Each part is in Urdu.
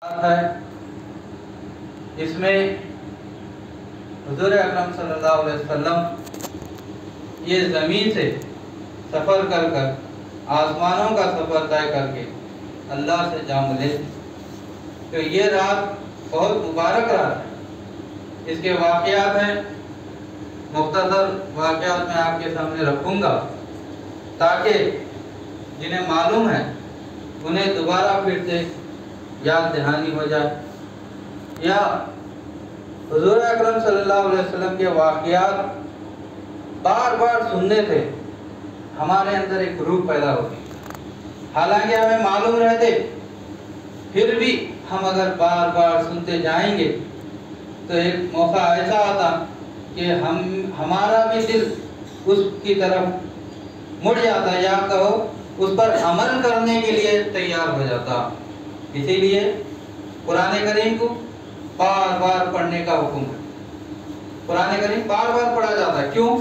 ہے اس میں حضور اکرم صلی اللہ علیہ وسلم یہ زمین سے سفر کر کر آسمانوں کا سفر طے کر کے اللہ سے جا ملے تو یہ رات بہت مبارک رات ہے۔ اس کے واقعات ہیں، مختصر واقعات میں آپ کے سامنے رکھوں گا تاکہ جنہیں معلوم ہے انہیں دوبارہ پھر سے یاد دہانی ہو جائے، یا حضور اکرم صلی اللہ علیہ وسلم کے واقعات بار بار سننے سے ہمارے اندر ایک روح پیدا ہوتی، حالانکہ ہمیں معلوم رہتے پھر بھی ہم اگر بار بار سنتے جائیں گے تو ایک موقع ایسا آتا کہ ہمارا بھی دل اس کی طرف مڑ جاتا، یا کہو اس پر عمل کرنے کے لیے تیار ہو جاتا۔ اسی لیے قرآن کریم کو بار بار پڑھنے کا حکم ہے۔ قرآن کریم بار بار پڑھا جاتا ہے، کیوں؟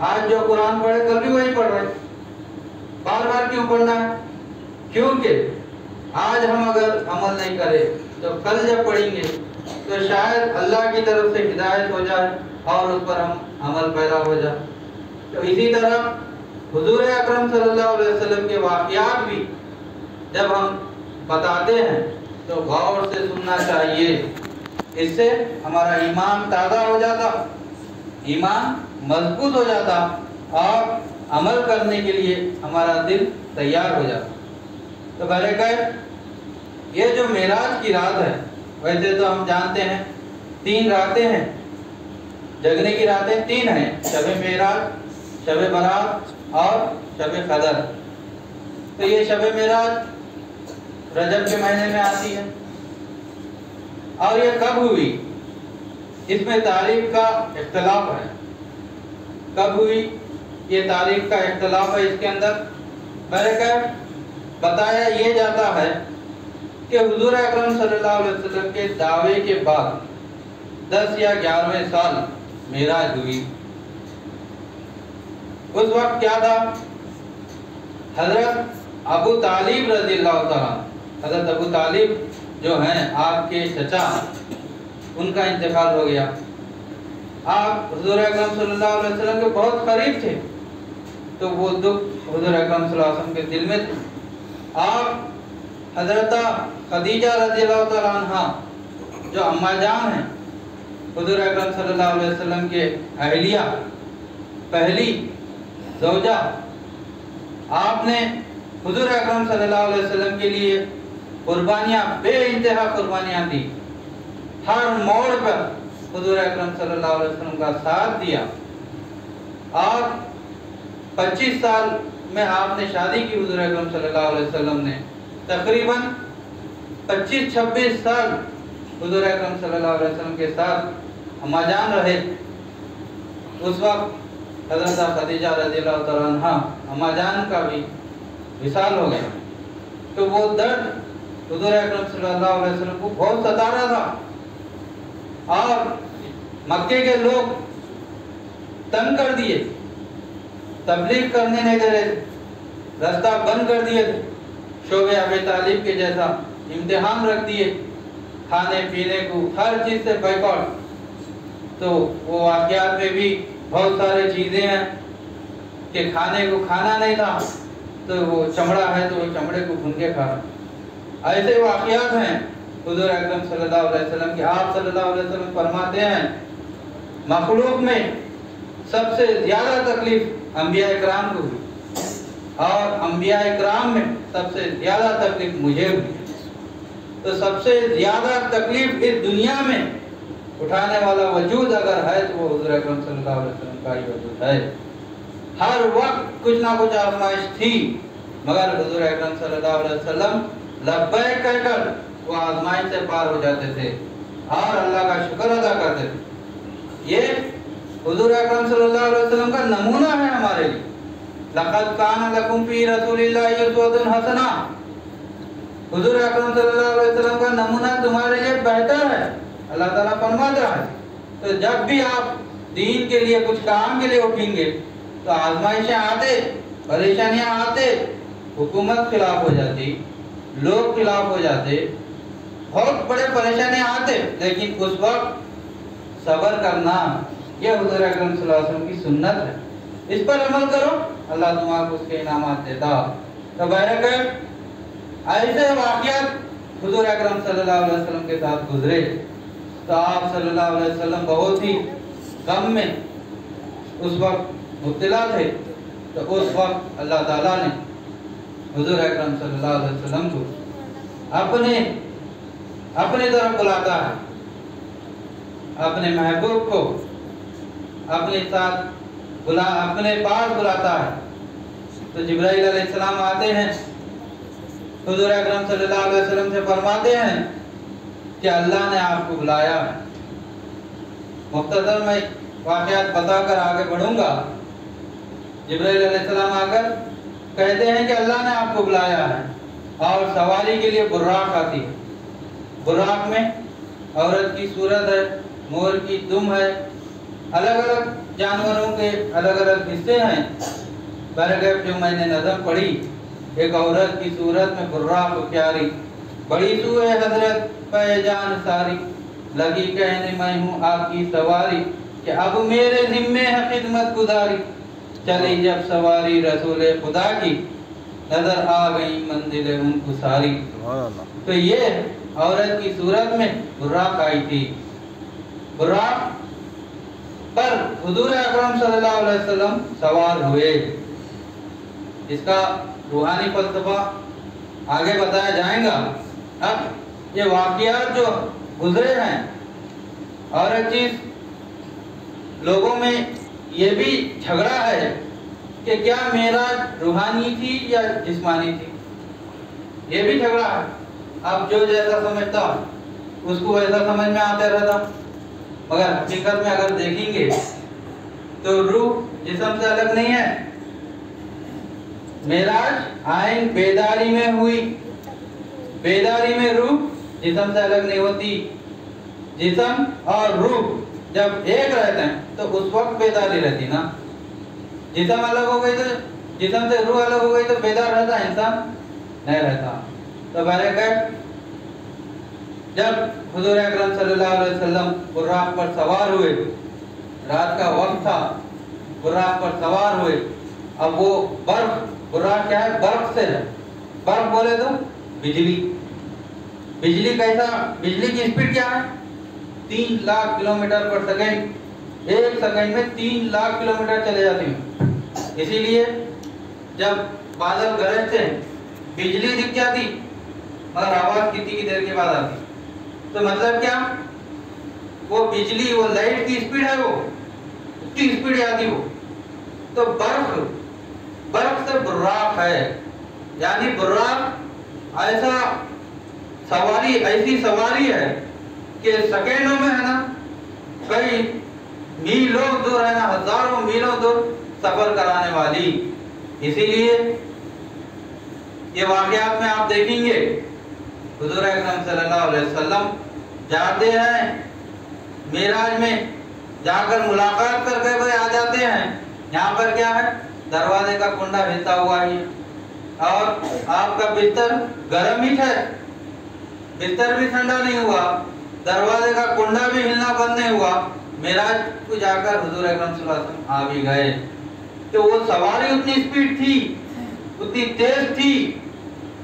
آج جو قرآن پڑھے کل بھی وہی پڑھ رہے، بار بار کیوں پڑھنا ہے؟ کیونکہ آج ہم اگر عمل نہیں کرے تو کل جب پڑھیں گے تو شاید اللہ کی طرف سے ہدایت ہو جائے اور اس پر ہم عمل پیدا ہو جائے۔ تو اسی طرح حضور اکرم صلی اللہ علیہ وسلم کے واقعات بھی جب ہم بتاتے ہیں تو غور سے سننا چاہیے، اس سے ہمارا ایمان تازہ ہو جاتا، ایمان مضبوط ہو جاتا اور عمل کرنے کے لیے ہمارا دل تیار ہو جاتا۔ تو برکت یہ جو معراج کی رات ہے، ویسے تو ہم جانتے ہیں 3 راتیں ہیں، جگنے کی راتیں 3 ہیں، شب معراج، شب برات اور شب قدر۔ تو یہ شب معراج رجب کے مہینے میں آتی ہے، اور یہ کب ہوئی اس میں تاریخ کا اختلاف ہے، کب ہوئی یہ تاریخ کا اختلاف ہے۔ اس کے اندر برکت بتایا یہ جاتا ہے کہ حضور اکرم صلی اللہ علیہ وسلم کے دعوے کے بعد 10 یا 11ویں سال معراج ہوئی۔ اس وقت کیا تھا؟ حضرت ابو طالب رضی اللہ تعالیٰ، حضرت ابو طالب جو ہیں آپ کے چچا، ان کا انتقال ہو گیا۔ آپ حضور اکرم صلی اللہ علیہ وسلم کے بہت قریب تھے، تو وہ دکھ حضور اکرم صلی اللہ علیہ وسلم کے دل میں تھے۔ آپ حضرت خدیجہ رضی اللہ تعالیٰ عنہ جو اماں جان ہیں حضور اکرم صلی اللہ علیہ وسلم کے اہلیہ، پہلی زوجہ، آپ نے حضور اکرم صلی اللہ علیہ وسلم کے لیے قربانیاں، بے انتہا قربانیاں دی، ہر موڑ پر حضور اکرم صلی اللہ علیہ وسلم کا ساتھ دیا، اور 25 سال میں آپ نے شادی کی حضور اکرم صلی اللہ علیہ وسلم نے، تقریباً 25-26 سال حضور اکرم صلی اللہ علیہ وسلم کے ساتھ اماں جان رہے۔ اس وقت حضرت خدیجہ رضی اللہ تعالیٰ عنہ اماں جان کا بھی وصال ہو گیا، تو وہ درد حضور اکرم صلی اللہ علیہ وسلم کو بہت ستا رہا تھا، اور مکے کے لوگ تنگ کر دیے، تبلیغ کرنے نہیں دے رہے، رستہ بند کر دیے، شعب ابی طالب کے جیسا امتحان رکھ دیے، کھانے پینے کو ہر چیز سے بیکاٹ۔ تو وہ واقعات میں بھی بہت سارے چیزیں ہیں کہ کھانے کو کھانا نہیں تھا، تو وہ چمڑا ہے تو وہ چمڑے کو بھون کے کھا رہا۔ ایسے واقعات ہیں حضور اکرم صلی اللہ علیہ وسلم کے۔ آپ صلی اللہ علیہ وسلم فرماتے ہیں مخلوق میں سب سے زیادہ تکلیف انبیاء اکرام کو ہوئی، اور انبیاء اکرام میں سب سے زیادہ تکلیف مجھے ہوئی۔ تو سب سے زیادہ تکلیف اس دنیا میں اٹھانے والا وجود اگر ہے تو وہ حضور اکرم صلی اللہ علیہ وسلم کا ہی وجود ہے۔ ہر وقت کچھ نہ کچھ آزمائش تھی، مگر حضور اکرم صلی اللہ علیہ وسلم لبیک کہہ کر وہ آزمائش سے پار ہو جاتے تھے اور اللہ کا شکر ادا کرتے تھے۔ یہ حضور اکرم صلی اللہ علیہ وسلم کا نمونہ ہے ہمارے لیے۔ لقد کان لکم فی رسول اللہ اسوۃ حسنہ، حضور اکرم صلی اللہ علیہ وسلم کا نمونہ تمہارے لیے بہتر ہے، اللہ تعالیٰ فرماتا ہے۔ تو جب بھی آپ دین کے لیے کچھ کام کے لیے اٹھیں گے تو آزمائشیں آتے، پریشانیاں آتے، حکومت خلاف ہو جاتی، لوگ خلاف ہو جاتے، بہت بڑے پریشانی آتے، لیکن اس وقت صبر کرنا یہ حضور اکرم صلی اللہ علیہ وسلم کی سنت ہے، اس پر عمل کرو، اللہ تمہارے کو اس کے انعامات دیتا۔ تو بہرکہ ایسے واقعات حضور اکرم صلی اللہ علیہ وسلم کے ساتھ گزرے، تو آپ صلی اللہ علیہ وسلم بہت ہی غم میں اس وقت مبتلا تھے، تو اس وقت اللہ تعالیٰ نے حضور اکرم صلی اللہ علیہ وسلم کو اپنے طرف بلاتا ہے، اپنے محبوب کو اپنے پاس بلاتا ہے۔ تو جبرائیل علیہ السلام آتے ہیں، حضور اکرم صلی اللہ علیہ وسلم سے فرماتے ہیں کہ اللہ نے آپ کو بلایا ہے۔ مختصر میں واقعات بتا کر آگے بڑھوں گا۔ جبرائیل علیہ السلام آ کر کہتے ہیں کہ اللہ نے آپ کو بلایا ہے، اور سواری کے لیے براق آتی ہے۔ براق میں عورت کی صورت ہے، مور کی دم ہے، الگ الگ جانوروں کے الگ الگ حصے ہیں۔ برگب جو میں نے نظم پڑھی، ایک عورت کی صورت میں براق پیاری، بڑی سوئے حضرت پہ جان ساری، لگی کہنے میں ہوں آپ کی سواری، کہ اب میرے ذمے ہے خدمت گزاری، چلی جب سواری رسول خدا کی، نظر آ گئی منزل ان کو ساری۔ تو یہ عورت کی صورت میں براق آئی تھی۔ براق پر حضور اکرم صلی اللہ علیہ وسلم سوار ہوئے۔ اس کا روحانی فلسفہ آگے بتایا جائے گا۔ اب یہ واقعات جو گزرے ہیں، اور ایک چیز لوگوں میں یہ بھی جھگڑا ہے کہ کیا معراج روحانی تھی یا جسمانی تھی، یہ بھی جھگڑا ہے۔ اب جو جیسا سمجھتا اس کو ویسا سمجھ میں آتے رہتا، مگر حقیقت میں اگر دیکھیں گے تو روح جسم سے الگ نہیں ہے۔ معراج عین بیداری میں ہوئی، بیداری میں روح جسم سے الگ نہیں ہوتی۔ جسم اور روح جب ایک رہتے ہیں تو اس وقت بیداری رہتی نا۔ جسم الگ ہو گئی تو جسم سے روح الگ ہو گئی تو بیدار رہتا ہے انسان؟ نہیں رہتا۔ تو بہرکہ جب حضور اکرم صلی اللہ علیہ وسلم براق پر سوار ہوئے، رات کا وقت تھا، براق پر سوار ہوئے، اب وہ برق، براق کیا ہے؟ برق سے ہے۔ برق بولے تو بجلی۔ بجلی کیسا؟ بجلی کی اسپیڈ کیا ہے؟ 3 لاکھ کلومیٹر پر سیکنڈ۔ ایک سیکنڈ میں 3 لاکھ کلومیٹر چلے جاتی ہیں۔ اسی لیے جب بادل گرجتے ہیں، بجلی دکھ جاتی، مگر آواز کتنی کی دیر کے بعد آتی۔ تو مطلب کیا؟ وہ بجلی، وہ لائٹ کی اسپیڈ ہے، وہ اتنی اسپیڈ آتی وہ۔ تو برق سے براق ہے، یعنی براق ایسی سواری ہے کہ سیکنڈوں میں ہے نا، کئی میلوں دور ہے نا، ہزاروں میلوں دور سفر کرانے والی۔ اسی لیے یہ واقعات میں آپ دیکھیں گے حضور اکرم صلی اللہ علیہ وسلم جاتے ہیں معراج میں، جا کر ملاقات کر کے آ جاتے ہیں۔ یہاں پر کیا ہے؟ دروازے کا کنڈا ہلتا ہوا ہی، اور آپ کا بستر گرم ہی تھا، بستر بھی ٹھنڈا نہیں ہوا، دروازے کا کنڈا بھی ہلنا بند نہیں ہوا۔ معراج کو جا کر حضور اکرم صلی اللہ علیہ وسلم آ بھی گئے۔ تو وہ سواری اتنی اسپیڈ تھی، اتنی تیز تھی،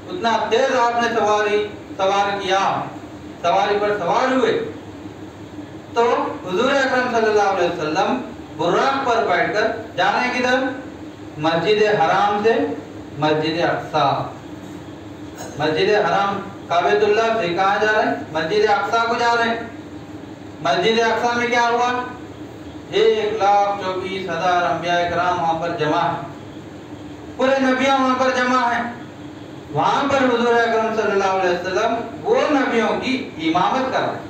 اتنا تیز آپ نے سوار کیا، سواری پر سوار ہوئے۔ تو حضور اکرم صلی اللہ علیہ وسلم براق پر بیٹھ کر جا رہے ہیں کدھر؟ مسجد حرام سے مسجد اقصیٰ۔ مسجد حرام کعبۃ اللہ سے کہاں جا رہے ہیں؟ مسجد اقصیٰ کو جا رہے ہیں۔ مسجد اقصیٰ میں کیا ہوا؟ 1,24,000 انبیاء کرام وہاں پر جمع ہیں، پورے نبیوں وہاں پر جمع ہیں۔ وہاں پر حضور اکرم صلی اللہ علیہ وسلم وہ نبیوں کی امامت کر رہے ہیں۔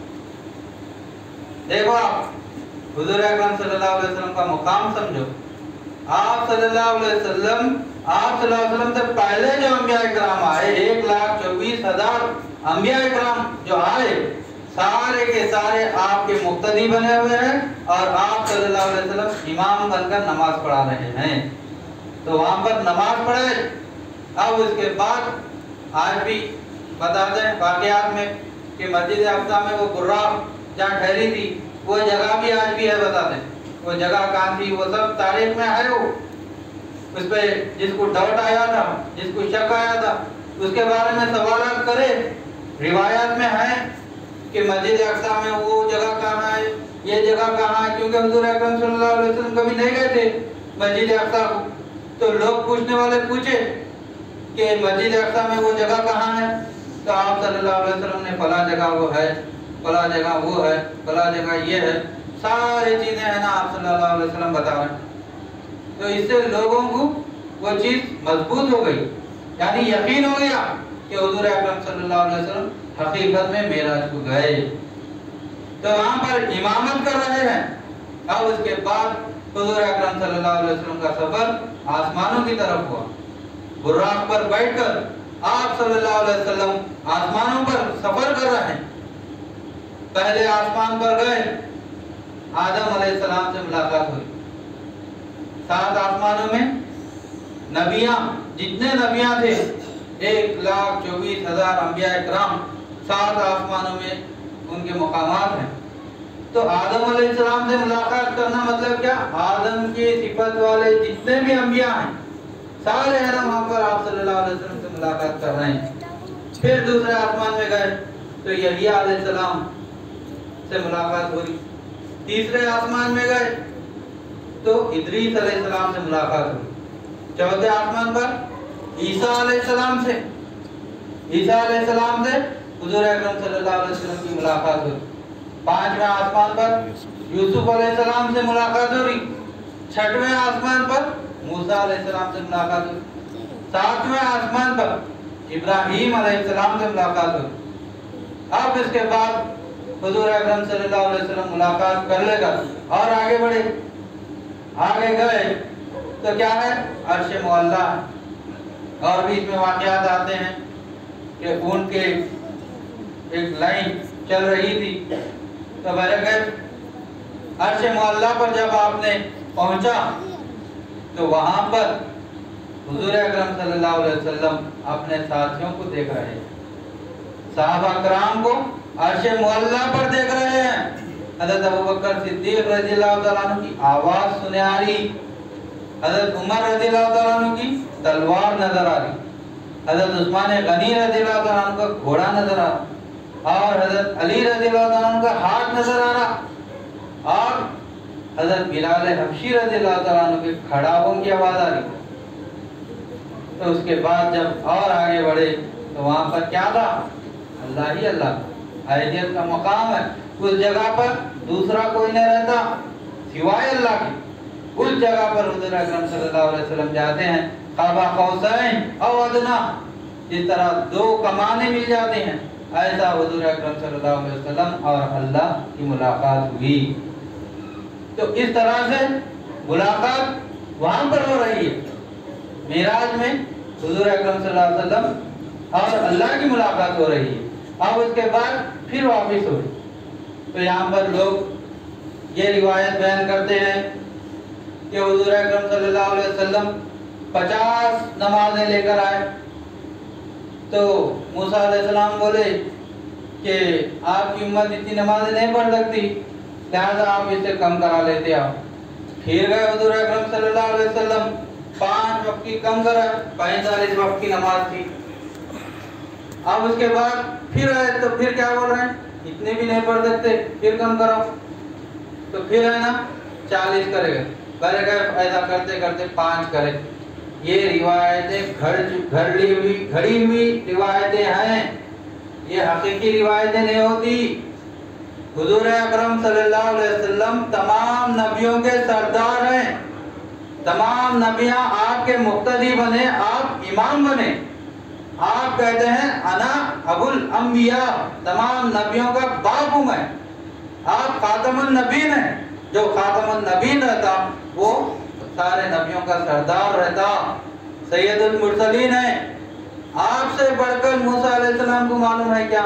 دیکھو آپ حضور اکرم صلی اللہ علیہ وسلم کا مقام سمجھو۔ آپ صلی اللہ علیہ وسلم سے پہلے جو انبیاء کرام آئے، 1,24,000 انبیاء کرام جو آئے، سارے کے سارے آپ کے مقتدی بنے ہوئے ہیں، اور آپ صلی اللہ علیہ وسلم امام بن کر نماز پڑھا رہے ہیں۔ تو وہاں پر نماز پڑھے۔ اب اس کے بعد آج بھی بتا دیں واقعات میں کہ مسجد اقصی میں وہ براق جہاں ٹھہری تھی وہ جگہ بھی آج بھی ہے بتاتے ہیں. وہ جگہ کہاں تھی وہ سب تاریخ میں ہے. وہ اس پہ جس کو ڈاؤٹ آیا تھا جس کو شک آیا تھا اس کے بارے میں سوالات کرے. روایات میں ہے کہ مسجد اقصی میں وہ جگہ کہاں ہے یہ جگہ کہاں ہے کیونکہ حضور اکرم صلی اللہ علیہ وسلم کبھی نہیں گئے تھے مسجد اقصی کو. تو لوگ پوچھنے والے پوچھے کہ مسجد اقصی میں وہ جگہ کہاں ہے تو آپ صلی اللہ علیہ وسلم نے فلاں جگہ وہ ہے فلاں جگہ وہ ہے فلاں جگہ یہ ہے ساری چیزیں ہیں نا آپ صلی اللہ علیہ وسلم بتا رہے ہیں. تو اس سے لوگوں کو وہ چیز مضبوط ہو گئی یعنی یقین ہو گیا کہ حضور اکرم صلی اللہ علیہ وسلم حقیقت میں معراج کو گئے. تو وہاں پر امامت کر رہے ہیں. اب اس کے بعد حضور اکرم صلی اللہ علیہ وسلم کا سفر آسمانوں کی طرف ہوا. براق پر بیٹھ کر آپ صلی اللہ علیہ وسلم آسمانوں پر سفر کر رہے ہیں. پہلے آسمان پر گئے آدم علیہ السلام سے ملاقات ہوئی. 7 آسمانوں میں نبیاں جتنے نبیاں تھے 1,24,000 انبیاء اکرام 7 آسمانوں میں ان کے مقامات ہیں. تو آدم علیہ السلام سے ملاقات کرنا مطلب کیا آدم کی صفت والے جتنے بھی انبیاء ہیں سارے ہیں وہاں پر آپ صلی اللہ علیہ وسلم سے ملاقات کر رہے ہیں. پھر دوسرے آسمان میں گئے تو یحییٰ علیہ السلام سے ملاقات ہوئی. تیسرے آسمان میں گئے تو ادریس علیہ السلام سے ملاقات ہوئی. چوتھے آسمان پر عیسیٰ علیہ السلام سے حضور اکرم صلی اللہ علیہ وسلم کی ملاقات ہوئی. 5ویں آسمان پر یوسف علیہ السلام سے ملاقات ہوئی. 6ویں آسمان پر موسیٰ علیہ السلام سے ملاقات ہوئی. 7ویں آسمان پر ابراہیم علیہ السلام سے ملاقات ہوئی. اب اس کے بعد حضور اکرم صلی اللہ علیہ وسلم ملاقات کر لے گا اور آگے بڑھے. آگے گئے تو کیا ہے عرش معلیٰ اور بھی اس میں واقعات آتے ہیں کہ اونٹ کے ایک لائن چل رہی تھی. تو برکت عرش معلیٰ پر جب آپ نے پہنچا تو وہاں پر حضور اکرم صلی اللہ علیہ وسلم اپنے ساتھیوں کو دیکھ رہے ہیں. صحابہ کرام کو عرش معلیٰ پر دیکھ رہے ہیں. حضرت ابوبکر صدیق رضی اللہ تعالیٰ عنہ کی آواز سنے آ رہی. حضرت عمر رضی اللہ تعالیٰ عنہ کی تلوار نظر آ رہی. حضرت عثمان غنی رضی اللہ تعالیٰ عنہ کا گھوڑا نظر آ رہا اور حضرت علی رضی اللہ تعالیٰ عنہ کا ہاتھ نظر آ رہا اور حضرت بلال حبشی رضی اللہ تعالیٰ عنہ کے کھڑا ہونے کی آواز آ رہی. تو اس کے بعد جب اور آگے بڑھے تو وہاں پر کیا تھا اللہ ہی اللہ حیثیت کا مقام ہے. اس جگہ پر دوسرا کوئی نہیں رہتا سوائے اللہ کی. اس جگہ پر حضور اکرم صلی اللہ علیہ وسلم جاتے ہیں قاب قوسین او ادنا. جس طرح 2 کمانیں مل جاتے ہیں ایسا حضور اکرم صلی اللہ علیہ وسلم اور اللہ کی ملاقات ہوئی. تو اس طرح سے ملاقات وہاں پر ہو رہی ہے. معراج میں حضور اکرم صلی اللہ علیہ وسلم اور اللہ کی ملاقات ہو رہی ہے. اب اس کے بعد پھر واپس ہوئی. تو یہاں پر لوگ یہ روایت بیان کرتے ہیں کہ حضور اکرم صلی اللہ علیہ وسلم 50 نمازیں لے کر آئے. تو موسیٰ علیہ السلام بولے کہ آپ کی امت اتنی نمازیں نہیں پڑھ سکتی لہذا آپ اس سے کم کرا لیتے. آپ پھر گئے حضور اکرم صلی اللہ علیہ وسلم 5 وقت کی کم کرا 45 وقت کی نماز تھی. اب اس کے بعد پھر آئے تو پھر کیا بول رہے ہیں اتنے بھی نہیں پڑھ سکتے پھر کم کرو. تو پھر ہے نا 40 کرے گا بھلے کہ ایسا کرتے کرتے 5 کرے. یہ روایتیں گھڑی ہوئی روایتیں ہیں. یہ حقیقی روایتیں نہیں ہوتی. حضور اکرم صلی اللہ علیہ وسلم تمام نبیوں کے سردار ہیں. تمام نبیاں آپ کے مقتدی بنے آپ امام بنے. آپ کہتے ہیں انا ابو الانبیاء تمام نبیوں کا باپ ہوں میں. آپ خاتم النبیین ہیں. جو خاتم النبیین رہتا وہ سارے نبیوں کا سردار رہتا سید المرسلین ہیں. آپ سے بڑھ کر موسیٰ علیہ السلام کو معلوم ہے کیا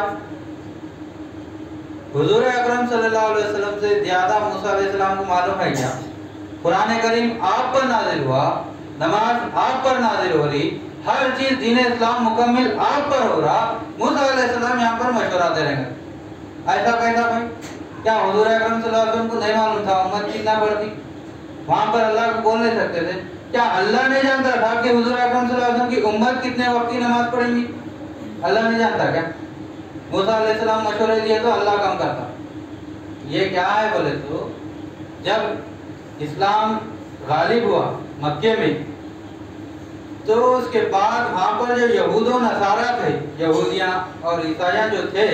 حضور اکرم صلی اللہ علیہ وسلم سے زیادہ موسیٰ علیہ السلام کو معلوم ہے کیا. قرآن کریم آپ پر نازل ہوا نماز آپ پر نازل ہو رہی ہر چیز دین اسلام مکمل آپ پر ہو رہا، موسیٰ علیہ السلام یہاں پر مشورہ دے رہے ہیں، ایسا کیسا بھائی؟ کیا حضور اکرم صلی اللہ علیہ وسلم کو نہیں معلوم تھا امت کتنا پڑتی؟ وہاں پر اللہ کو بول نہیں سکتے تھے؟ کیا اللہ نہیں جانتا تھا کہ حضور اکرم صلی اللہ علیہ وسلم کی امت کتنے وقت کی نماز پڑھیں گی؟ اللہ نہیں جانتا کیا؟ موسیٰ علیہ السلام مشورے دیے تو اللہ کام کرتا۔ یہ کیا ہے بولے تو جب اسلام غالب ہوا مکے میں تو اس کے بعد وہاں پر جو یہود و نصارہ تھے، یہودیاں اور عیسائیاں جو تھے،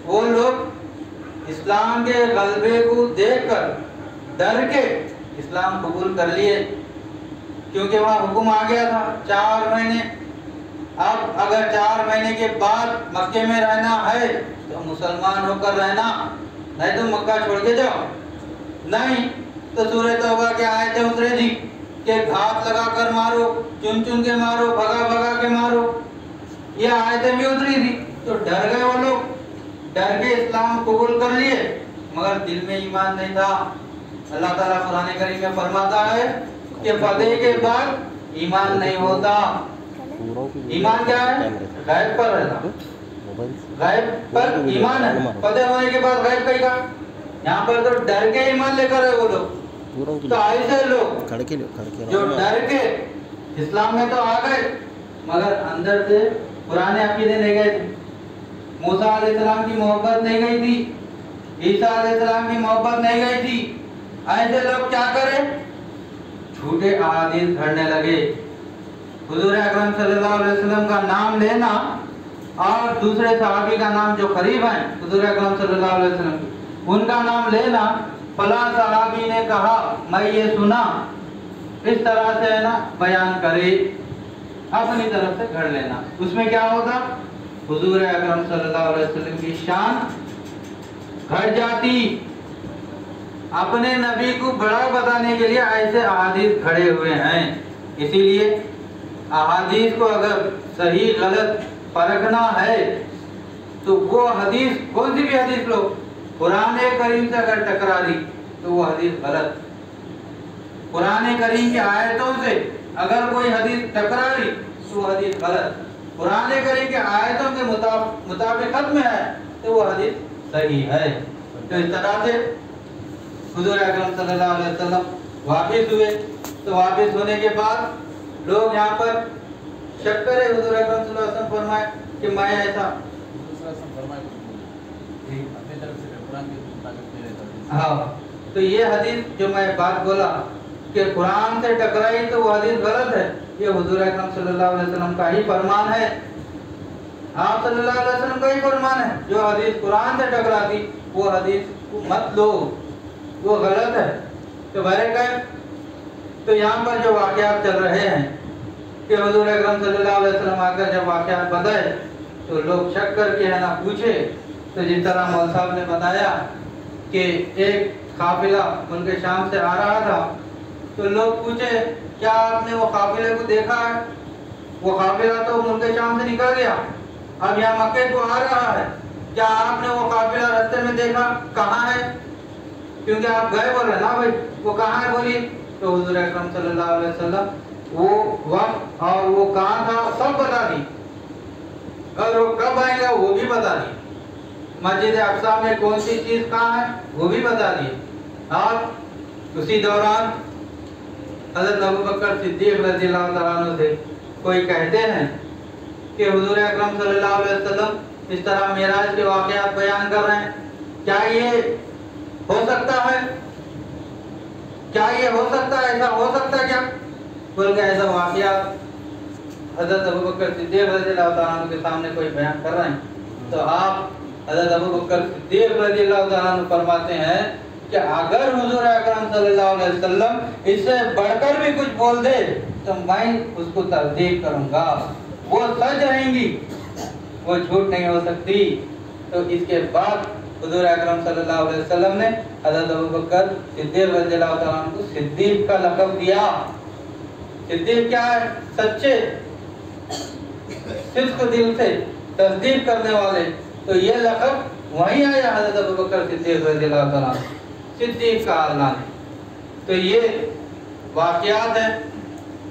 وہ لوگ اسلام کے غلبے کو دیکھ کر ڈر کے اسلام قبول کر لیے، کیونکہ وہاں حکم آ گیا تھا 4 مہینے۔ اب اگر 4 مہینے کے بعد مکے میں رہنا ہے تو مسلمان ہو کر رہنا، نہیں تو مکہ چھوڑ کے جاؤ۔ نہیں تو سورہ توبہ کے آیتیں اترے تھی کہ گھات لگا کر مارو، چن چن کے مارو، بھگا بھگا کے مارو، یہ آیتیں بھی اتری تھی۔ تو ڈر گئے وہ لوگ، ڈر کے اسلام قبول کر لیے، مگر دل میں ایمان نہیں تھا۔ اللہ تعالیٰ قرآن کریم میں فرماتا ہے کہ فتح کے بعد ایمان نہیں ہوتا۔ ایمان کیا ہے؟ غیب پر رہنا، غیب پر ایمان ہے۔ فتح ہونے کے بعد غیب کہیں گا؟ یہاں پر تو ڈر کے ایمان لے کر ہے وہ لوگ۔ تو ایسے لوگ جو ڈر کے اسلام میں تو آ گئے مگر اندر سے پرانے عقیدے نہیں گئے تھے۔ موسیٰ علیہ السلام کی محبت نہیں گئی تھی، عیسیٰ علیہ السلام کی محبت نہیں گئی تھی۔ ایسے لوگ کیا کرے؟ جھوٹے احادیث گھڑنے لگے۔ حضور اکرم صلی اللہ علیہ وسلم کا نام لینا اور دوسرے صحابی کا نام جو قریب ہیں حضور اکرم صلی اللہ علیہ وسلم کی، ان کا نام لینا، فلاں صحابی نے کہا میں یہ سنا، اس طرح سے ہے نا بیان کرے، اپنی طرف سے گھڑ لینا۔ اس میں کیا ہوتا؟ حضور اکرم صلی اللہ علیہ وسلم کی شان گھٹ جاتی۔ اپنے نبی کو بڑا بتانے کے لیے ایسے احادیث کھڑے ہوئے ہیں۔ اسی لیے احادیث کو اگر صحیح غلط پرکھنا ہے تو وہ حدیث، کون سی بھی حدیث لو، قرآن کریم سے اگر ٹکرا دی تو وہ حدیث غلط۔ قرآن کریم کی آیتوں سے اگر کوئی حدیث ٹکرا دی تو وہ حدیث غلط۔ قرآن کریم کی آیتوں کے مطابقت میں ہے تو وہ حدیث صحیح ہے۔ تو اس طرح سے حضور اکرم صلی اللہ علیہ وسلم واپس ہوئے، تو واپس ہونے کے بعد لوگ یہاں پر شک کرے۔ حضور اکرم صلی اللہ علیہ وسلم فرمائے کہ میں ایسا، ہاں تو یہ حدیث جو میں بات بولا کہ قرآن سے ٹکرائی تو وہ حدیث غلط ہے، یہ حضور اکرم صلی اللہ علیہ وسلم کا ہی فرمان ہے۔ آپ صلی اللہ علیہ وسلم کا ہی فرمان ہے، جو حدیث قرآن سے ٹکراتی وہ حدیث کو مت لو، وہ غلط ہے۔ تو بہرکیف تو یہاں پر جو واقعات چل رہے ہیں کہ حضور اکرم صلی اللہ علیہ وسلم آ کر جب واقعات بتائے تو لوگ شک کر کے ہے نا پوچھے۔ تو جس طرح مول صاحب نے بتایا کہ ایک قافلہ ملک شام سے آ رہا تھا، تو لوگ پوچھے کیا آپ نے وہ قافلے کو دیکھا ہے؟ وہ قافلہ تو ملک شام سے نکل گیا، اب یہاں مکے کو آ رہا ہے، کیا آپ نے وہ قافلہ راستے میں دیکھا؟ کہاں ہے؟ کیونکہ آپ گئے بول رہے نا بھائی، وہ کہاں ہے بولیے؟ تو حضور اکرم صلی اللہ علیہ وسلم وہ وقت اور وہ کہاں تھا سب بتا دی، اور وہ کب آئے گا وہ بھی بتا دی، مسجد اقصی میں کون سی چیز کہاں ہے وہ بھی بتا دی۔ اور اسی دوران حضرت ابوبکر صدیق رضی اللہ تعالیٰ عنہ سے کوئی کہتے ہیں کہ حضور اکرم صلی اللہ علیہ وسلم اس طرح معراج کے واقعات بیان کر رہے ہیں، کیا یہ ہو سکتا ہے؟ کیا یہ ہو سکتا ہے؟ ایسا ہو سکتا ہے کیا؟ بول کے ایسا واقعات حضرت ابوبکر صدیق رضی اللہ تعالیٰ عنہ کے سامنے کوئی بیان کر رہے ہیں، تو آپ حضرت ابوبکر صدیق رضی اللہ تعالیٰ عنہ فرماتے ہیں کہ اگر حضور اکرم صلی اللہ علیہ وسلم اس سے بڑھ کر بھی کچھ بول دے تو میں اس کو تصدیق کروں گا، وہ سچ رہیں گی، وہ جھوٹ نہیں ہو سکتی۔ تو اس کے بعد حضور اکرم صلی اللہ علیہ وسلم نے حضرت ابوبکر صدیق رضی اللہ تعالیٰ عنہ کو صدیق کا لقب دیا۔ صدیق کیا ہے؟ سچے، صدق دل سے تصدیق کرنے والے۔ تو یہ لقب وہیں آیا حضرت ابوبکر صدیق رضی اللہ تعالیٰ عنہ، صدیق کا اللہ نے۔ تو یہ واقعات ہیں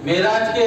معراج کے۔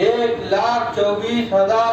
1,24,000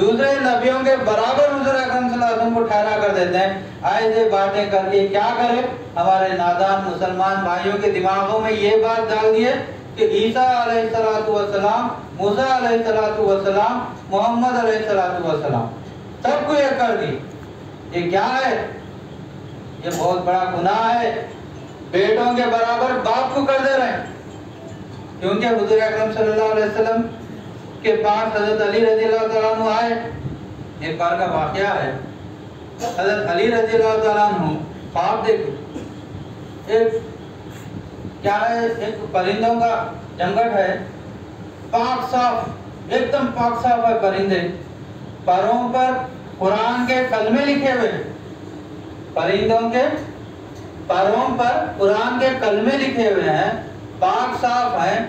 دوسرے نبیوں کے برابر حضور اکرم صلی اللہ علیہ وسلم کو ٹھہرا کر دیتے ہیں. ایسے باتیں کر کے کیا کرے ہمارے نادان مسلمان بھائیوں کے دماغوں میں یہ بات ڈال دیے کہ عیسیٰ علیہ السلام، موسیٰ علیہ السلام، محمد علیہ السلام سب کو یہ کر دی. یہ کیا ہے؟ یہ بہت بڑا گناہ ہے. بیٹوں کے برابر باپ کو کر دے رہے ہیں. کیونکہ حضور اکرم صلی اللہ علیہ وسلم کے پاس حضرت علی رضی اللہ تعالیٰ عنہ آئے. ایک بار کا واقعہ ہے. حضرت علی رضی اللہ تعالیٰ عنہ خواب دیکھے. ایک کیا ہے، ایک پرندوں کا جنگٹ ہے، پاک صاف، ایک دم پاک صاف ہے پرندے. پروں پر قرآن کے کلمے لکھے ہوئے، پرندوں کے پروں پر قرآن کے کلمے لکھے ہوئے ہیں، پاک صاف ہیں.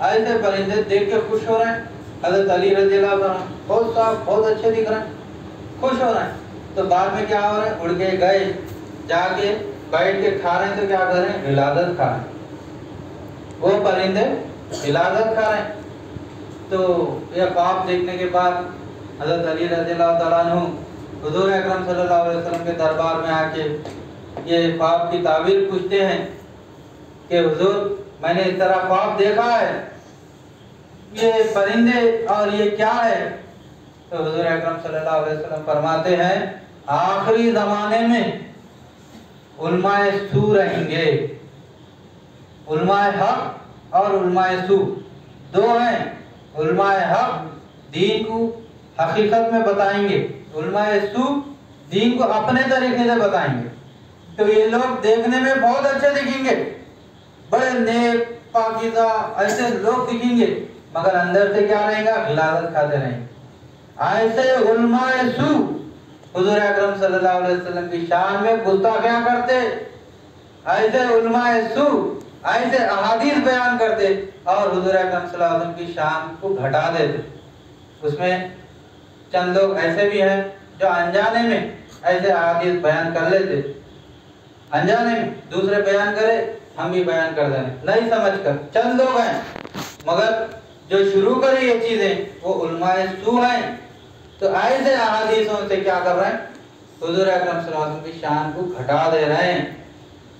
ایسے پرندے دیکھ کے خوش ہو رہے ہیں. حضرت علی رضی اللہ عنہ بہت صاف، بہت اچھے دکھ رہے ہیں، خوش ہو رہے ہیں. تو بعد میں کیا ہو رہا ہے، اڑ کے گئے، جا کے بیٹھ کے کھا رہے ہیں. تو کیا کر رہے ہیں، ولادت کھا رہے ہیں. وہ پرندے ولادت کھا رہے ہیں. تو یہ خواب دیکھنے کے بعد حضرت علی رضی اللہ تعالیٰ عنہ حضور اکرم صلی اللہ علیہ وسلم کے دربار میں آ کے یہ خواب کی تعبیر پوچھتے ہیں کہ حضور میں نے اس طرح خواب دیکھا ہے، یہ پرندے اور یہ کیا ہے؟ تو حضور اکرم صلی اللہ علیہ وسلم فرماتے ہیں آخری زمانے میں علماء سو رہیں گے. علماء حق اور علماء سو دو ہیں. علماء حق دین کو حقیقت میں بتائیں گے، علماء سو دین کو اپنے طریقے سے بتائیں گے. تو یہ لوگ دیکھنے میں بہت اچھے دکھیں گے، بڑے نیک پاکیزہ ایسے لوگ دکھیں گے، مگر اندر سے کیا رہے گا، غلاظت کھاتے رہیں گے. ایسے علماء سو حضور اکرم صلی اللہ علیہ وسلم کی شان میں گستاخیاں کرتے. ایسے علماء سو ایسے احادیث بیان کرتے اور حضور اکرم صلی اللہ علیہ وسلم کی شان کو گھٹا دیتے. اس میں چند لوگ ایسے بھی ہیں جو انجانے میں ایسے احادیث بیان کر لیتے، انجانے میں دوسرے بیان کرے ہم بھی بیان کر دیں نہیں سمجھ کر. چند لوگ ہیں، مگر جو شروع کرے یہ چیزیں وہ علماء سو ہیں. تو ایسے احادیثوں سے کیا کر رہے ہیں، حضور اکرم صلی اللہ علیہ وسلم کی شان کو گھٹا دے رہے ہیں.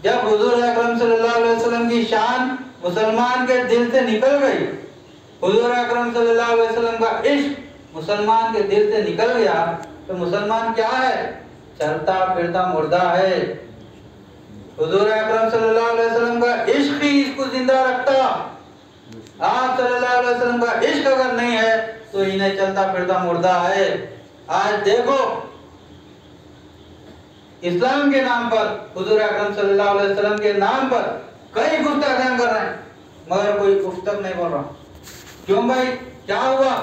جب حضور اکرم صلی اللہ علیہ وسلم کی شان مسلمان کے دل سے نکل گئی، حضور اکرم صلی اللہ علیہ وسلم کا عشق مسلمان کے دل سے نکل گیا، تو مسلمان کیا ہے، چلتا پھرتا مردہ ہے. حضور اکرم صلی اللہ علیہ وسلم کا عشق ہی اس کو زندہ رکھتا. آپ صلی اللہ علیہ وسلم کا عشق اگر نہیں ہے تو انہیں چلتا پھرتا مردہ ہے. آج دیکھو اسلام کے نام پر، حضور اکرم صلی اللہ علیہ وسلم کے نام پر کئی گستاخیاں کر رہے ہیں، مگر کوئی اف تک نہیں بول رہا. کیوں بھائی، کیا ہوا؟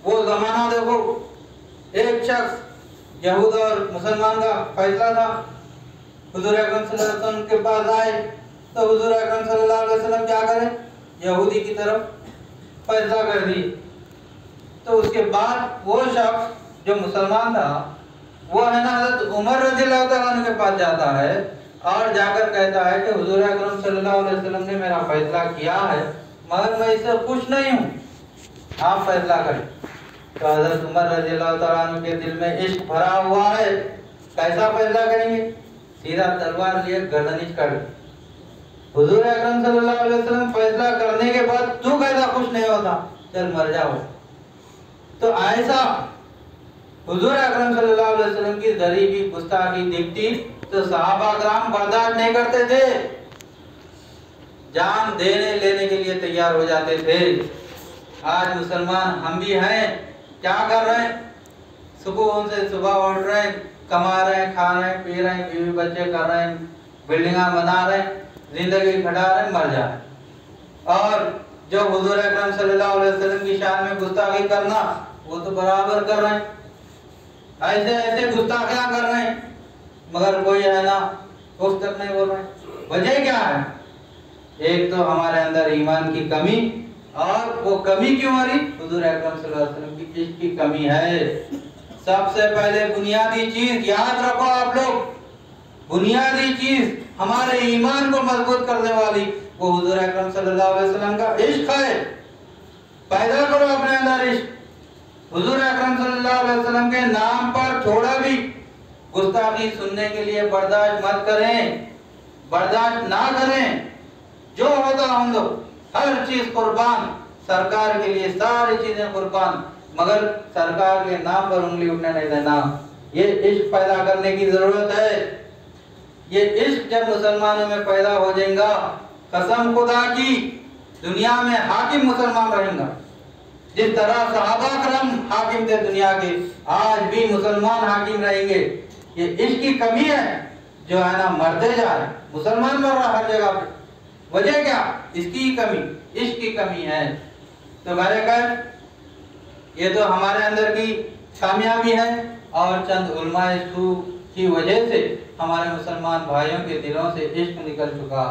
وہ زمانہ دیکھو، ایک شخص یہود اور مسلمان کا فیصلہ تھا. حضور اکرم صلی اللہ علیہ وسلم کے پاس آئے تو حضور اکرم صلی اللہ علیہ وسلم کیا کرے، یہودی کی طرف فیصلہ کر دی. تو اس کے بعد وہ شخص جو مسلمان تھا وہ ہے نا حضرت عمر رضی اللہ تعالیٰ عنہ کے پاس جاتا ہے اور جا کر کہتا ہے کہ حضور اکرم صلی اللہ علیہ وسلم نے میرا فیصلہ کیا ہے، مگر میں اس سے خوش نہیں ہوں، آپ فیصلہ کریں. تو حضرت عمر رضی اللہ تعالیٰ عنہ کے دل میں عشق بھرا ہوا ہے، کیسا فیصلہ کریں گے، سیدھا تلوار لیے گردنش کر دی. حضور اکرم صلی اللہ علیہ وسلم فیصلہ کرنے کے بعد تو کیسا خوش نہیں ہوتا، چل مر جاؤ. تو ایسا حضور اکرم صلی اللہ علیہ وسلم کی غریبی گستاخی دکھتی تو صحابہ کرام برداشت نہیں کرتے تھے، جان دینے لینے کے لیے تیار ہو جاتے تھے. آج مسلمان ہم بھی ہیں، کیا کر رہے ہیں، سکون سے صبح اٹھ رہے ہیں، کما رہے ہیں، کھا رہے ہیں، پی رہے ہیں، بیوی بچے کر رہے ہیں، بلڈنگاں بنا رہے ہیں، زندگی کھٹا رہے ہیں، مر جا رہے ہیں. اور جو حضور اکرم صلی اللہ علیہ وسلم کی شان میں گستاخی کرنا وہ تو برابر کر رہے ہیں، ایسے ایسے گستاخیاں کر رہے ہیں، مگر کوئی ہے نا اس تک نہیں بول رہے. وجہ کیا ہے؟ ایک تو ہمارے اندر ایمان کی کمی، اور وہ کمی کیوں آ رہی، حضور اکرم صلی اللہ علیہ وسلم کی عشق کی کمی ہے. سب سے پہلے بنیادی چیز یاد رکھو آپ لوگ، بنیادی چیز ہمارے ایمان کو مضبوط کرنے والی وہ حضور اکرم صلی اللہ علیہ وسلم کا عشق ہے. پیدا کرو اپنے اندر عشق. حضور اکرم صلی اللہ کے نام پر تھوڑا بھی گستاخی سننے کے لیے برداشت مت کریں، برداشت نہ کریں۔ جو ہوگا ہم لوگ ہر چیز قربان، سرکار کے لیے ساری چیزیں قربان، مگر سرکار کے نام پر انگلی اٹھنے نہیں دینا۔ یہ عشق پیدا کرنے کی ضرورت ہے۔ یہ عشق جب مسلمانوں میں پیدا ہو جائے گا، قسم خدا کی دنیا میں حاکم مسلمان رہیں گا۔ جس طرح صحابہ کرام حاکم تھے دنیا کے، آج بھی مسلمان حاکم رہیں گے۔ یہ عشق کی کمی ہے جو ہے نا مرتے جا رہے ہیں، مسلمان مر رہا ہر جگہ پہ۔ وجہ کیا؟ اس کی کمی، عشق کی کمی ہے۔ تو برکت یہ تو ہمارے اندر کی کامیابی ہے، اور چند علماء سو کی وجہ سے ہمارے مسلمان بھائیوں کے دلوں سے عشق نکل چکا،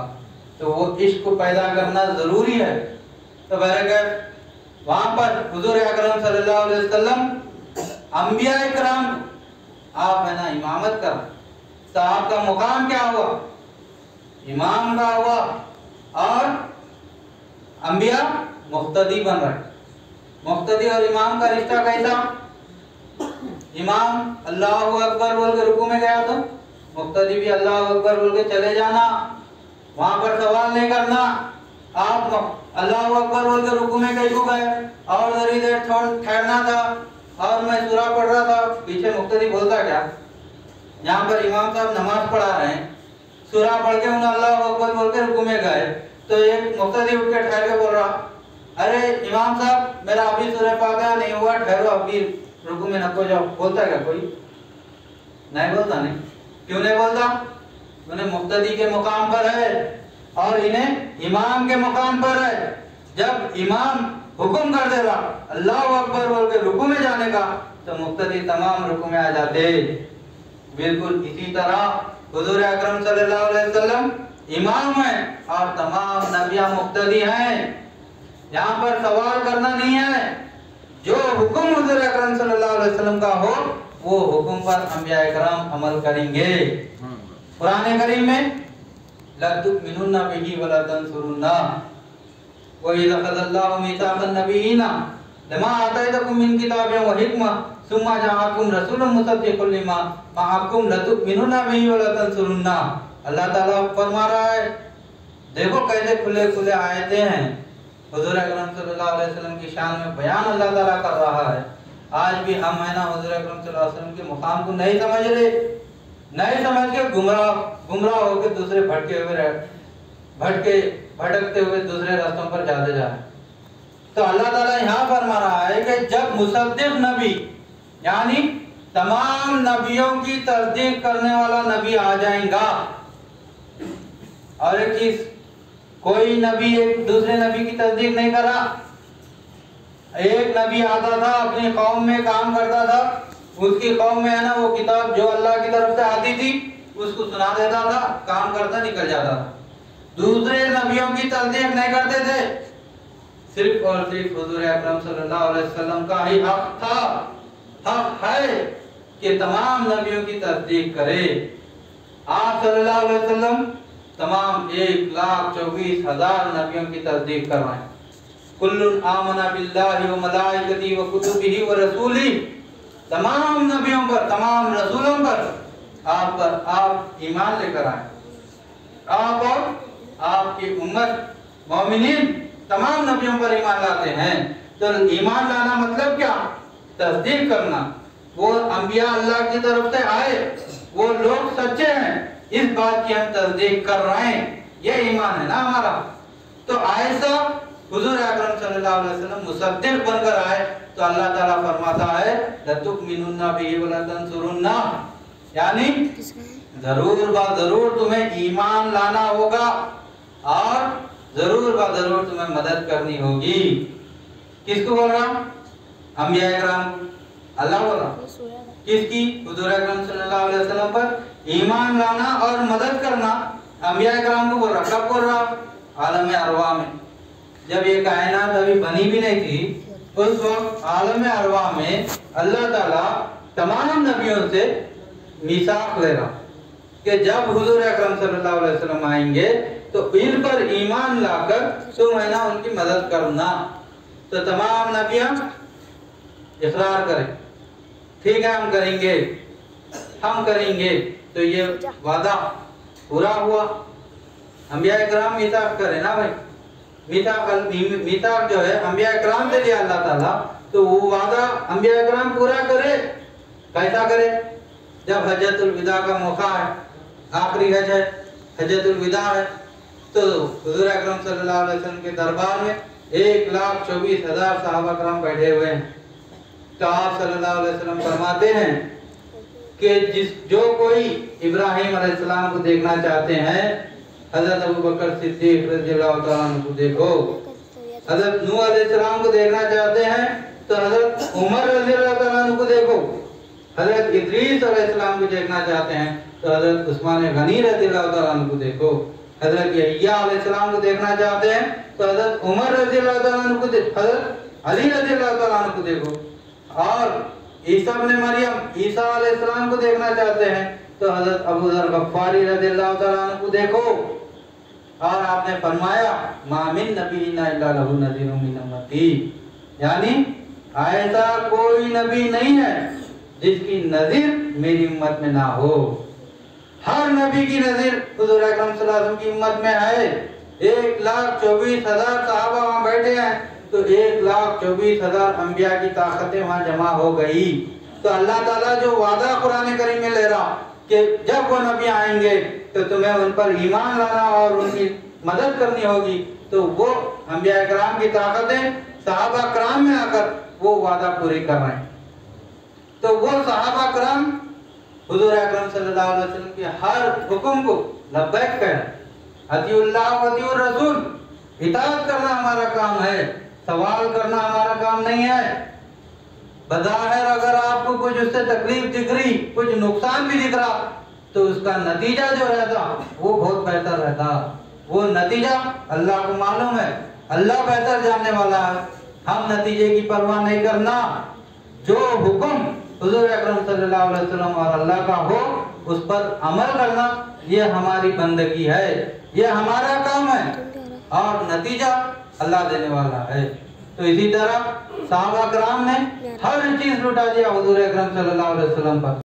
تو وہ عشق کو پیدا کرنا ضروری ہے۔ تو برکت وہاں پر حضور اکرم صلی اللہ علیہ وسلم انبیاء کرام آپ ہے نا امامت کر، تو آپ کا مقام کیا ہوا؟ امام کا ہوا، اور انبیاء مقتدی بن رہے۔ مقتدی اور امام کا رشتہ کیسا؟ امام اللہ اکبر بول کے رکوع میں گیا تو مقتدی بھی اللہ اکبر بول کے چلے جانا، وہاں پر سوال نہیں کرنا۔ آپ اللہ اکبر بول کے رکوع میں کہیں کو گئے اور ذری دیر ٹھہرنا تھا، اور میں سورہ پڑھ رہا تھا، پیچھے مقتدی بولتا کیا؟ یہاں پر امام صاحب نماز پڑھا رہے ہیں، سورہ پڑھ کے انہوں اللہ اکبر بول کے رکوع میں گئے، تو ایک مقتدی اٹھ کے ٹھہر کے بول رہا، ارے امام صاحب میرا ابھی سورہ فاتحہ نہیں ہوا، ٹھہرو ابھی رکوع میں نہ کو جاؤ۔ بولتا کیا کوئی؟ نہیں بولتا۔ نہیں کیوں نہیں بولتا؟ انہیں مقتدی کے مقام پر ہے اور انہیں امام کے مقام پر ہے۔ جب امام حکم کر دے رہا اللہ اکبر بول کے رکوع میں جانے کا، تو مقتدی تمام رکوع میں آ جاتے۔ بالکل اسی طرح حضور اکرم صلی اللہ علیہ وسلم امام ہیں اور تمام نبیاں مقتدی ہیں۔ یہاں پر سوال کرنا نہیں ہے، جو حکم حضور اکرم صلی اللہ علیہ وسلم کا ہو وہ حکم پر انبیاء کرام عمل کریں گے۔ قرآن کریم میں لَتُؤْمِنُنَّ بِهِ وَلَتَنْصُرُنَّهُ وَإِذْ أَخَذَ اللَّهُ مِيثَاقَ النَّبِيِّينَ لَمَا آتَيْتُكُم مِّن كِتَابٍ وَحِكْمَةٍ ثُمَّ جَاءَكُمْ رَسُولٌ مُصَدِّقٌ لِّمَا مَعَكُمْ لَتُؤْمِنُنَّ بِهِ وَلَتَنْصُرُنَّهُ۔ اللہ تعالیٰ فرما رہا ہے، دیکھو کیسے کھلے کھلے آیتیں ہیں، حضور اکرم صلی اللہ علیہ وسلم کی شان میں بیان اللہ تعالیٰ کر رہا ہے۔ آج بھی ہم ہے نا حضور اکرم صلی اللہ علیہ وسلم کے مقام کو نہیں سمجھ رہے، نہیں سمجھ کے گمراہ ہو کے دوسرے بھٹکتے ہوئے دوسرے راستوں پر جاتے جا رہے۔ تو اللہ تعالیٰ یہاں فرما رہا ہے کہ جب مصدق نبی یعنی تمام نبیوں کی تصدیق کرنے والا نبی آ جائیں گا، اور ایک چیز، کوئی نبی ایک دوسرے نبی کی تصدیق نہیں کر رہا۔ ایک نبی آتا تھا، اپنی قوم میں کام کرتا تھا، اس کی قوم میں ہے نا وہ کتاب جو اللہ کی طرف سے آتی تھی اس کو سنا دیتا تھا، کام کرتا نکل جاتا تھا۔ دوسرے نبیوں کی تصدیق نہیں کرتے تھے، صرف اور صرف حضور اکرم صلی اللہ علیہ وسلم کا ہی حق تھا، حق ہے کہ تمام نبیوں کی تصدیق کرے۔ آپ صلی اللہ علیہ وسلم تمام 1,24,000 نبیوں کی تصدیق کروائیں۔ کل آمن باللہ وملائکتہ وکتبہ ورسولہ، تمام نبیوں پر، تمام رسولوں پر آپ ایمان لے کر آئیں۔ آپ اور آپ کی امت مومنین تمام نبیوں پر ایمان لاتے ہیں۔ تو ایمان لانا مطلب کیا؟ تصدیق کرنا، وہ انبیاء اللہ کی طرف سے آئے، وہ لوگ سچے ہیں، اس بات کی ہم تصدیق کر رہے ہیں، یہ ایمان ہے نا ہمارا۔ تو ایسا حضور اکرم صلی اللہ علیہ وسلم مصدق بن کر آئے تو اللہ تعالیٰ فرماتا ہے لَتُؤْمِنُنَّ بِهِ وَلَتَنْصُرُنَّهُ، یعنی ضرور تمہیں ایمان لانا ہوگا اور ضرور تمہیں مدد کرنی ہوگی۔ کس کو بول رہا؟ انبیاء کرام، اللہ بول رہا کس کی؟ حضور اکرم صلی اللہ علیہ وسلم پر ایمان لانا اور مدد کرنا انبیاء کرام کو بول رہا۔ کب بول رہا؟ عالم ارواح میں، جب یہ کائنات ابھی بنی بھی نہیں تھی، اس وقت عالم ارواح میں اللہ تعالیٰ تمام نبیوں سے میثاق لے رہا کہ جب حضور اکرم صلی اللہ علیہ وسلم آئیں گے تو ان پر ایمان لا کر تم ہے نا ان کی مدد کرنا۔ تو تمام نبیاں اقرار کریں، ٹھیک ہے ہم کریں گے تو یہ وعدہ پورا ہوا. انبیاء کرام میثاق کرے نا بھائی, میثاق جو ہے انبیاء کرام سے لیا اللہ تعالیٰ, تو وہ وعدہ انبیاء کرام پورا کرے. کیسا کرے؟ جب حجۃ الوداع کا موقع ہے, آخری حج ہے, حجۃ الوداع ہے, تو حضور اکرم صلی اللہ علیہ وسلم کے دربار میں 1,24,000 صحابہ کرام بیٹھے ہوئے ہیں. تو آپ صلی اللہ علیہ وسلم فرماتے ہیں کہ جو کوئی ابراہیم علیہ السلام کو دیکھنا چاہتے ہیں, حضرت ابوبکر صدیق رضی اللہ تعالیٰ عنہ کو دیکھو. حضرت نوح علیہ السلام کو دیکھنا چاہتے ہیں تو حضرت عمر رضی اللہ تعالیٰ عنہ کو دیکھو. حضرت ادریس علیہ السلام کو دیکھنا چاہتے ہیں تو حضرت عثمان غنی رضی اللہ تعالیٰ عنہ کو دیکھو. حضرت یحییٰ علیہ السلام کو دیکھنا چاہتے ہیں تو حضرت عمر رضی اللہ تعالیٰ عنہ کو دیکھو, حضرت علی رضی اللہ تعالیٰ عنہ کو دیکھو. اور عیسیٰ ابن مریم, عیسیٰ علیہ السلام کو دیکھنا چاہتے ہیں تو حضرت ابو ذر غفاری رضی اللہ تعالیٰ عنہ کو دیکھو. اور آپ نے فرمایا ما من نبی الا لہ نذیر من امتی, یعنی ایسا کوئی نبی نہیں ہے جس کی نظیر میری امت میں نہ ہو. ہر نبی کی نظیر حضور اکرم صلی اللہ علیہ وسلم کی امت میں ہے. 1,24,000 صحابہ وہاں بیٹھے ہیں تو 1,24,000 انبیاء کی طاقتیں وہاں جمع ہو گئی. تو اللہ تعالیٰ جو وعدہ قرآن کریم میں لے رہا کہ جب وہ نبی آئیں گے تو تمہیں ان پر ایمان لانا اور ان کی مدد کرنی ہوگی, تو وہ انبیاء کرام کی طاقتیں صحابہ کرام میں آ کر وہ وعدہ پوری کر رہے ہیں. تو وہ صحابہ کرام حضور اکرم صلی اللہ علیہ وسلم کے ہر حکم کو لبیک کہہ, اطیعوا اللہ و اطیعوا الرسول, اطاعت کرنا ہمارا کام ہے, سوال کرنا ہمارا کام نہیں ہے. بظاہر اگر آپ کو کچھ اس سے تکلیف دکھ رہی, کچھ نقصان بھی دکھ رہا, تو اس کا نتیجہ جو رہتا وہ بہت بہتر رہتا. وہ نتیجہ اللہ کو معلوم ہے, اللہ بہتر جاننے والا ہے. ہم نتیجے کی پرواہ نہیں کرنا, جو حکم حضور اکرم صلی اللہ علیہ وسلم اور اللہ کا ہو اس پر عمل کرنا, یہ ہماری بندگی ہے, یہ ہمارا کام ہے, اور نتیجہ اللہ دینے والا ہے. تو اسی طرح صحابہ کرام نے ہر چیز لٹا دیا حضور اکرم صلی اللہ علیہ وسلم پر.